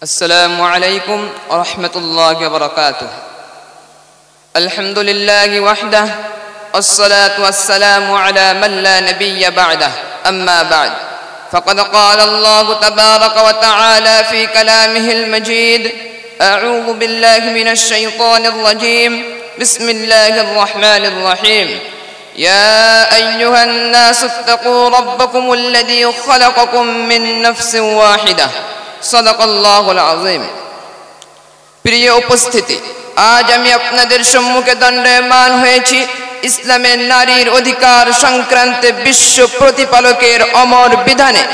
السلام عليكم ورحمة الله وبركاته. الحمد لله وحده والصلاة والسلام على من لا نبي بعده. أما بعد فقد قال الله تبارك وتعالى في كلامه المجيد: أعوذ بالله من الشيطان الرجيم. بسم الله الرحمن الرحيم. يا أيها الناس اتقوا ربكم الذي خلقكم من نفس واحدة صدق الله العظيم. প্রিয় উপস্থিতি, আজ আমি আপনাদের সম্মুখে দণ্ডায়মান হয়েছি ইসলামের নারীর অধিকার সংক্রান্তে বিশ্ব প্রতিপালকের অমর বিধানে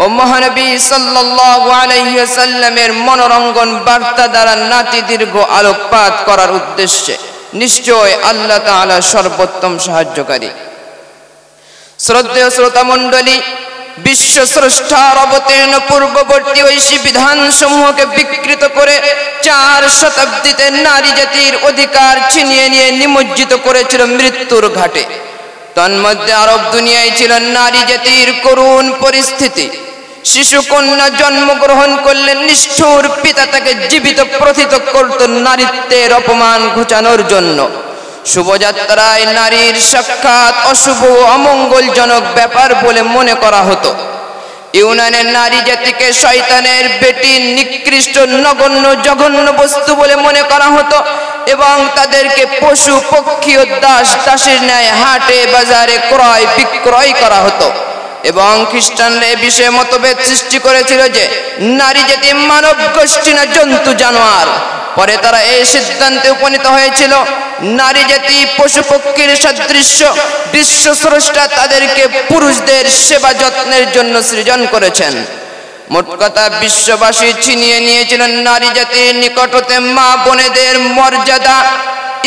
ও মহানবী সাল্লাল্লাহু আলাইহি ওয়াসাল্লামের মনোরঞ্জন বার্তা দ্বারা নাতি দীর্ঘ আলোকপাত করার উদ্দেশ্যে। নিশ্চয় আল্লাহ তাআলা সর্বোত্তম সাহায্যকারী। শ্রদ্ধেয় শ্রোতা মণ্ডলী, বিশ্ব স্রষ্টার অবতীর্ণ পূর্ববর্তী ঐশী বিধান সমূহকে বিকৃত করে 4 শতাব্দীতে নারী জাতির অধিকার ছিনিয়ে নিয়ে নিমজ্জিত করেছিল মৃত্যুর ঘাটে। তন্মধ্যে আরব দুনিয়ায় ছিল নারী জাতির করুণ পরিস্থিতি। শিশু কন্যা জন্মগ্রহণ করলে নিষ্ঠুর পিতা তাকে জীবিত প্রথিত করত নারীত্বের অপমান ঘোচানোর জন্য। শুভযাত্রায় নারীর সাক্ষাৎ অশুভ অমঙ্গলজনক ব্যাপার বলে মনে করা হতো। ইউনানের নারী জাতিকে শয়তানের বেটি, নিকৃষ্ট, নগণ্য, জঘন্য বস্তু বলে মনে করা হতো এবং তাদেরকে পশু পক্ষী ও দাস দাসীর ন্যায় হাটে বাজারে ক্রয় বিক্রয় করা হতো। এবং খ্রিস্টানরা এ বিষয়ে মতভেদ সৃষ্টি করেছিল যে নারী জাতি মানব গোষ্ঠী না জন্তু জানোয়ার। পরে তারা এই সিদ্ধান্তে উপনীত হয়েছিল নারী জাতি পশু পক্ষীর সদৃশ্য। বিশ্ব স্রষ্টা তাদেরকে পুরুষদের সেবা যত্নের জন্য সৃজন করেছেন। মোট কথা, বিশ্ববাসী ছিনিয়ে নিয়েছিল নারী জাতির নিকট হতে মা বোনেদের মর্যাদা,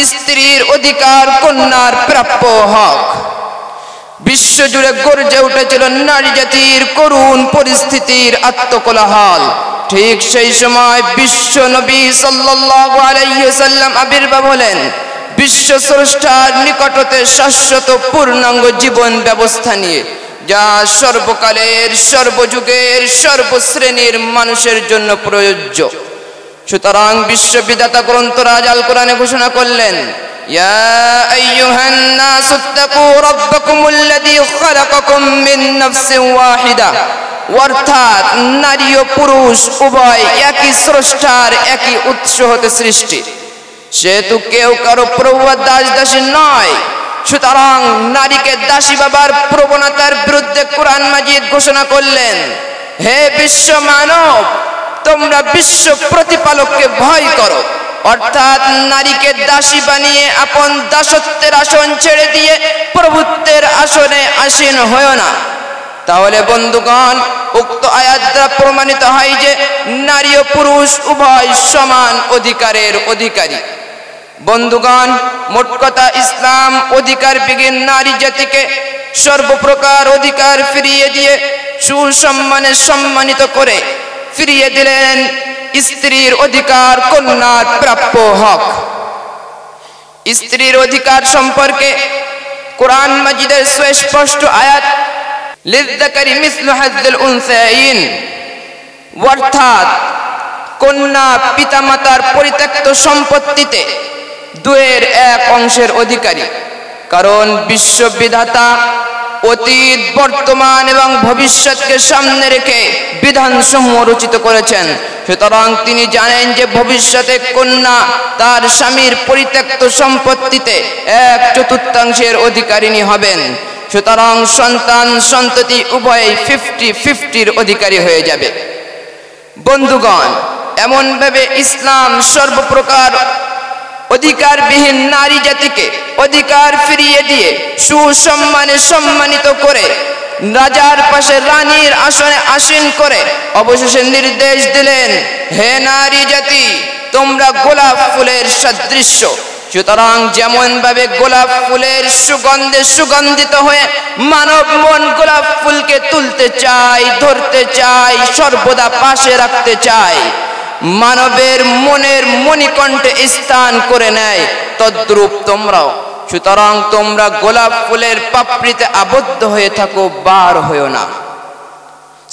স্ত্রীর অধিকার, কন্যার প্রাপ্য হক। বিশ্বজুড়ে গর্জে উঠেছিল নারী জাতির করুণ পরিস্থিতির আত্মকোলাহল। ঠিক সেই সময় বিশ্ব নবী সাল্লাল্লাহু আলাইহি ওয়াসাল্লাম আবির্ভাব হলেন বিশ্ব স্রষ্টার নিকট হতে শাশ্বত পূর্ণাঙ্গ জীবন ব্যবস্থা নিয়ে, যা সর্বকালের, সর্বযুগের, সর্বশ্রেণীর মানুষের জন্য প্রযোজ্য। সুতরাং বিশ্ববিধাতা গ্রন্থরাজ আল কোরআনে ঘোষণা করলেন: ইয়া আইয়ুহান নাসু ইত্তাকু রাব্বাকুমুল্লাযী খালাকাকুম মিন নাফসিন ওয়াহিদা। অর্থাৎ নারী ও পুরুষ উভয় একই স্রষ্টার একই উৎস হতে সৃষ্টি, সেহেতু কেউ কারো প্রভু বা দাস দাসী নয়। সুতরাং নারীকে দাসী বাবার প্রবণতার বিরুদ্ধে কোরআন মাজিদ ঘোষণা করলেন: হে বিশ্ব মানব, তোমরা বিশ্ব প্রতিপালককে ভয় করো। অর্থাৎ নারীকে দাসী বানিয়ে আপন দাসত্বের আসন ছেড়ে দিয়ে প্রভুত্বের আসনে আসীন হয়ো না। তাহলে বন্ধুগণ, উক্ত আয়াত দ্বারা প্রমাণিত হয় যে নারী ও পুরুষ উভয় সমান অধিকারের অধিকারী। বন্ধুগণ, মোট কথা, ইসলাম অধিকার বিহীন নারী জাতিকে সর্বপ্রকার অধিকার ফিরিয়ে দিয়ে সুসম্মানে সম্মানিত করে ফিরিয়ে দিলেন স্ত্রীর অধিকার, কন্যার প্রাপ্য হক। স্ত্রীর অধিকার সম্পর্কে কোরআন মাজিদের সুস্পষ্ট আয়াত লিযযাকারি মিসলু হাজ্জিল উনসায়াইন, অর্থাৎ কন্যা পিতামাতার পরিত্যক্ত সম্পত্তিতে 2/1 অংশের অধিকারী। কারণ বিশ্ববিধাতা অতীত, বর্তমান এবং ভবিষ্যৎকে সামনে রেখে বিধানসমূহ রচিত করেছেন। সুতরাং তিনি জানেন যে ভবিষ্যতে কন্যা তার স্বামীর পরিত্যক্ত সম্পত্তিতে 1/4 অধিকারিণী হবেন। সুতরাং সন্তান সন্ততি উভয়ই 50-50 অধিকারী হয়ে যাবে। বন্ধুগণ, এমনভাবে ইসলাম সর্বপ্রকার অধিকারবিহীন নারী জাতিকে অধিকার ফিরিয়ে দিয়ে সুসম্মানে সম্মানিত করে রাজার পাশে রানীর আসনে আসীন করে অবশেষে নির্দেশ দিলেন: হে নারী জাতি, তোমরা গোলাপ ফুলের সদৃশ্য। সুতরাং যেমন ভাবে গোলাপ ফুলের সুগন্ধে সুগন্ধিত হয়ে মানব মন গোলাপ ফুলকে তুলতে চায়, ধরতে চায়, সর্বদা পাশে রাখতে চায়, মানবের মনের মণিকণ্ঠে স্থান করে নেয়, তদ্রূপ তোমরাও সুতরাং তোমরা গোলাপ ফুলের পাপড়িতে আবদ্ধ হয়ে থাকো, বার হইও না।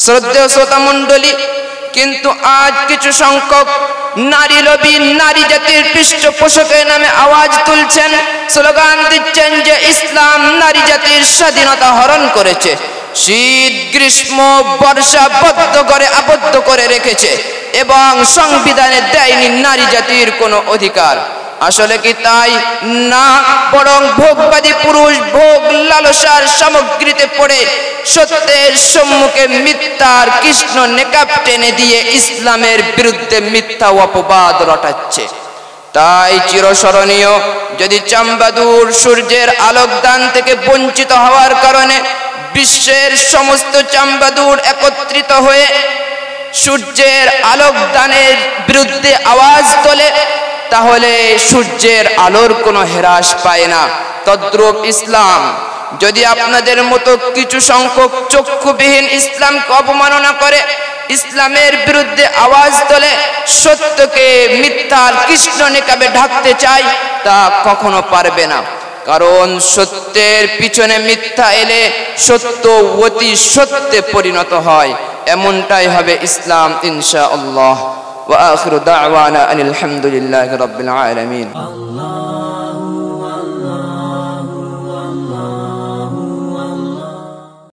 শ্রদ্ধেয় শ্রোতা মণ্ডলী, কিন্তু আজ কিছু সংখ্যক নারী লোভী নারী জাতির পৃষ্ঠপোষকের নামে আওয়াজ তুলছেন, স্লোগান দিচ্ছেন যে ইসলাম নারী জাতির স্বাধীনতা হরণ করেছে, শীত গ্রীষ্ম বর্ষা বদ্ধ করে আবদ্ধ করে রেখেছে এবং সংবিধানে দেয়নি নারী জাতির কোনো অধিকার। আসলে কি তাই? না, বরং ভোগবাদী পুরুষ ভোগ লালসার সামগ্রীতে পড়ে সত্যের সম্মুখে মিথ্যার কৃষ্ণ নেকাব টেনে দিয়ে ইসলামের বিরুদ্ধে মিথ্যা অপবাদ রটাচ্ছে। তাই চিরস্মরণীয়, যদি চাম্বাদুর সূর্যের আলোকদান থেকে বঞ্চিত হওয়ার কারণে বিশ্বের সমস্ত চাম্বাদুর একত্রিত হয়ে সূর্যের আলোকদানের বিরুদ্ধে আওয়াজ তোলে, তাহলে সূর্যের আলোর কোনো হ্রাস পায় না। তদ্রূপ ইসলাম যদি আপনাদের মতো কিছু সংখ্যক চক্ষুবিহীন ইসলামকে অবমাননা করে, ইসলামের বিরুদ্ধে আওয়াজ তোলে, সত্যকে মিথ্যার কৃষ্ণ নিকাবে ঢাকতে চায়, তা কখনো পারবে না। কারণ সত্যের পিছনে মিথ্যা এলে সত্য অতি সত্যে পরিণত হয়। এমনটাই হবে ইসলাম ইনশাআল্লাহ। ওয়া আখিরু দাওয়ানা আনিল হামদুলিল্লাহি রাব্বিল আলামিন।